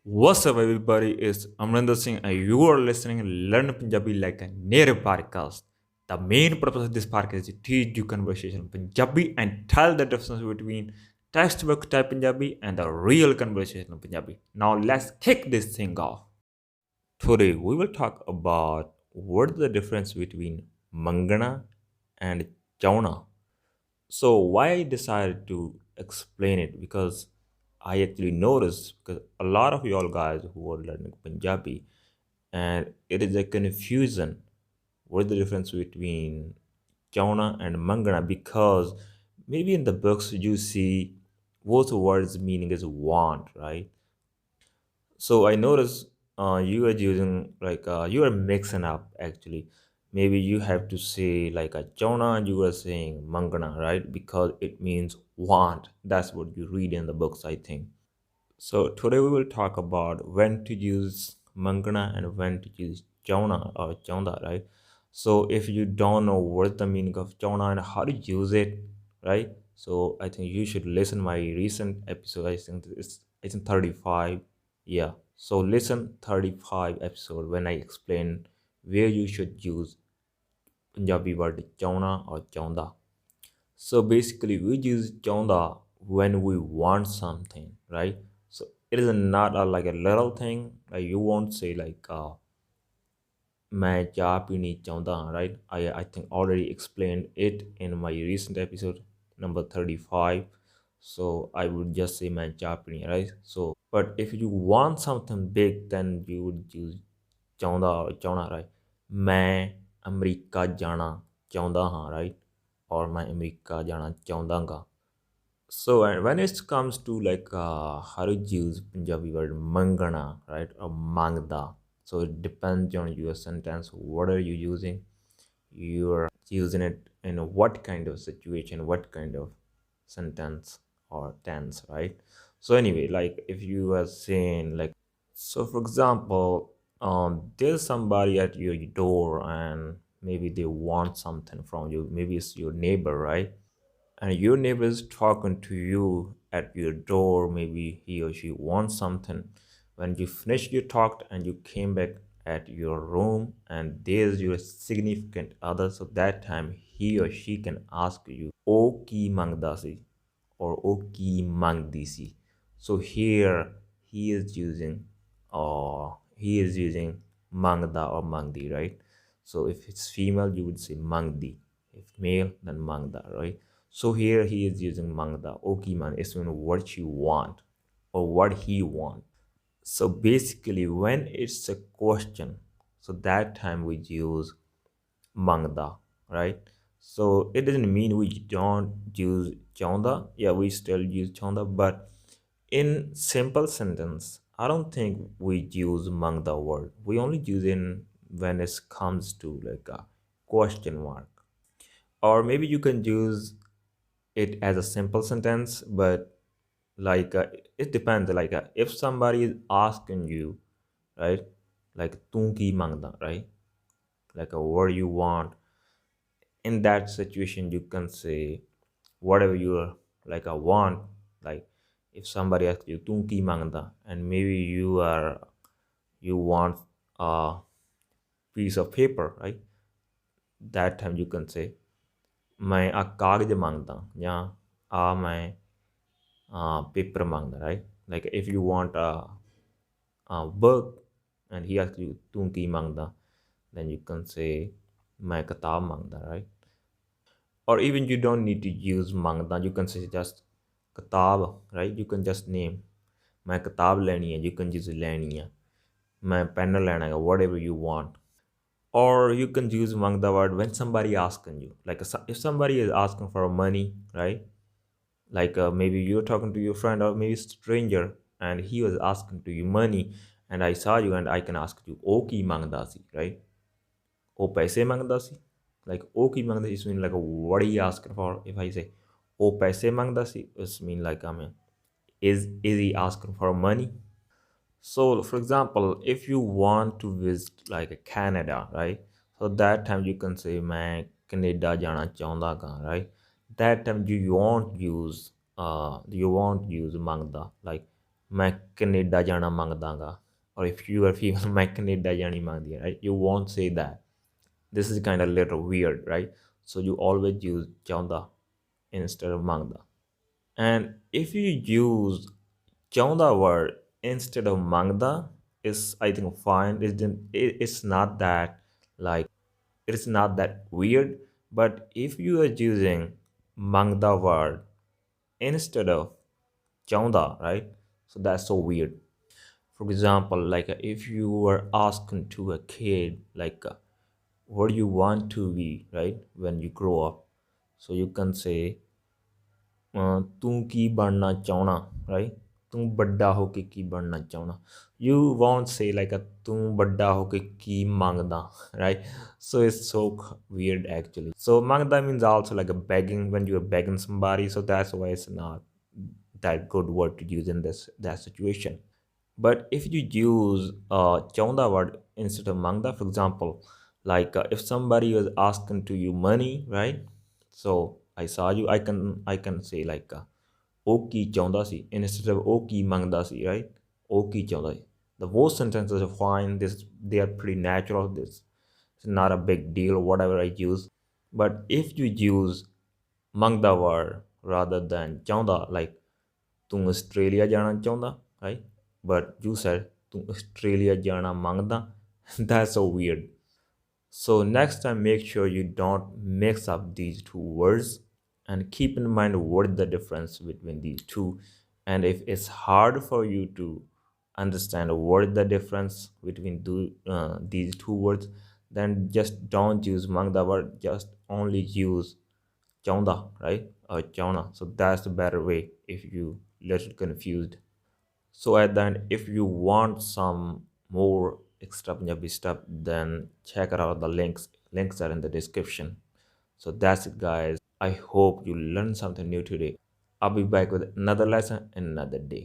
What's up, everybody? It's Amrinder Singh, and you are listening to Learn Punjabi like a native podcast. The main purpose of this podcast is to teach you conversation in Punjabi and tell the difference between textbook type Punjabi and the real conversation in Punjabi. Now, let's kick this thing off. Today, we will talk about what is the difference between mangna and chaona. So why I decided to explain it, because I actually noticed, because a lot of y'all guys who are learning Punjabi, and it is a confusion. What is the difference between chaona and mangna? Because maybe in the books you see both words meaning is want, right? So I noticed you are using you are mixing up actually. Maybe you have to say like a chona and you are saying mangana, right? Because it means want. That's what you read in the books, I think. So today we will talk about when to use mangana and when to use chona or chaonda, right? So if you don't know what's the meaning of chona and how to use it, right? So I think you should listen my recent episode. I think 35. Yeah. So listen 35 episode when I explain where you should use Punjabi word chaona or chaonda. So basically, we use chaonda when we want something, right? So it is not like a little thing. Like you won't say like मैं चाय पीनी चाहता हूँ, right? I think already explained it in my recent episode number 35. So I would just say मैं चाय पीनी, right? But if you want something big, then you would use ਚਾਹੁੰਦਾ, right? मैं अमेरिका जाना ਚਾਹੁੰਦਾ ਹਾਂ, right? Or मैं America जाना ਚਾਹੁੰਦਾਗਾ. So and when it comes to how to use Punjabi word mangana, right, or mangda, so it depends on your sentence. What are you using? You're using it in what kind of situation, what kind of sentence or tense, right? So anyway, like if you are saying like, so for example, there's somebody at your door and maybe they want something from you. Maybe it's your neighbor, right? And your neighbor is talking to you at your door. Maybe he or she wants something. When you finished your talk and you came back at your room and there's your significant other, so that time he or she can ask you o ki mangda si or o ki mangdi si. So here he is using mangda or mangdi, right? So if it's female you would say mangdi, if male then mangda, right? So here he is using mangda. Okiman is when what you want or what he want. So basically when it's a question, so that time we use mangda, right? So it doesn't mean we don't use chaonda. Yeah, we still use chaonda, but in simple sentence, I don't think we use mangda word. We only use in when it comes to like a question mark. Or maybe you can use it as a simple sentence, but like it depends. Like if somebody is asking you, right, like "तू की मांगदा," right, like what you want. In that situation, you can say whatever you like. I want, like if somebody asks you "तू की मांगदा," and maybe you want a piece of paper, right? That time you can say मैं आ कागज मांगता या आ मैं paper mangda, right? Like if you want a book and he asks you "तू की मांगदा," then you can say मैं किताब मांगदा, right? Or even you don't need to use mangda, you can say just kitab, right? You can just name मैं किताब लेनी है, you can use लेनी है, मैं पेन लेना है, whatever you want. Or you can use mangda word when somebody asking you, like if somebody is asking for money, right? Like maybe you're talking to your friend or maybe stranger and he was asking to you money, and I saw you and I can ask you o ki mangda si, right? O paise mangda si. Like o ki mangda is mean like what are you asking for? If I say o paise mangda si, it's mean like I mean is he asking for money? So for example, if you want to visit like Canada, right? So that time you can say मैं Canada जाना चाहता गा, right? That time you won't use mangda, like मैं Canada जाना मंगदागा, or if you are female, मैं Canada जानी मांगदी, right? You won't say that. This is kind of little weird, right? So you always use chaonda instead of mangda. And if you use chaonda word instead of mangda, is I think fine. It's not that like it's not that weird. But if you are using mangda word instead of chaonda, right? So that's so weird. For example, like if you were asking to a kid like what do you want to be, right, when you grow up, so you can say ਤੂੰ ਕੀ ਬਣਨਾ ਚਾਹਣਾ, right? ਤੂੰ ਵੱਡਾ ਹੋ ਕੇ ਕੀ ਬਣਨਾ ਚਾਹਣਾ. You won't say like a ਤੂੰ ਵੱਡਾ ਹੋ ਕੇ ਕੀ ਮੰਗਦਾ, right? So it's so weird actually. So ਮੰਗਦਾ means also like a begging, when you're begging somebody, so that's why it's not that good word to use in this that situation. But if you use chaonda word instead of mangda, for example, like if somebody was asking to you money, right? So I saw you, I can say like ਉਹ ਕੀ ਚਾਹੁੰਦਾ ਸੀ instead of ਉਹ ਕੀ ਮੰਗਦਾ ਸੀ, right? ਉਹ ਕੀ ਚਾਹੁੰਦਾ ਸੀ. The both sentences are fine. They are pretty natural. This is not a big deal, whatever I use. But if you use mangda word rather than ਚਾਹੁੰਦਾ, like ਤੂੰ Australia ਜਾਣਾ ਚਾਹੁੰਦਾ, right? But you said ਤੂੰ Australia ਜਾਣਾ ਮੰਗਦਾ. That's so weird. So next time make sure you don't mix up these two words, and keep in mind what is the difference between these two. And if it's hard for you to understand what is the difference between these two words, then just don't use mangda word, just only use chaonda, right? Or chaona. So that's the better way if you little confused. So at the end, if you want some more extra Punjabi stuff, then check out the links. Links are in the description. So that's it, guys. I hope you learned something new today. I'll be back with another lesson in another day.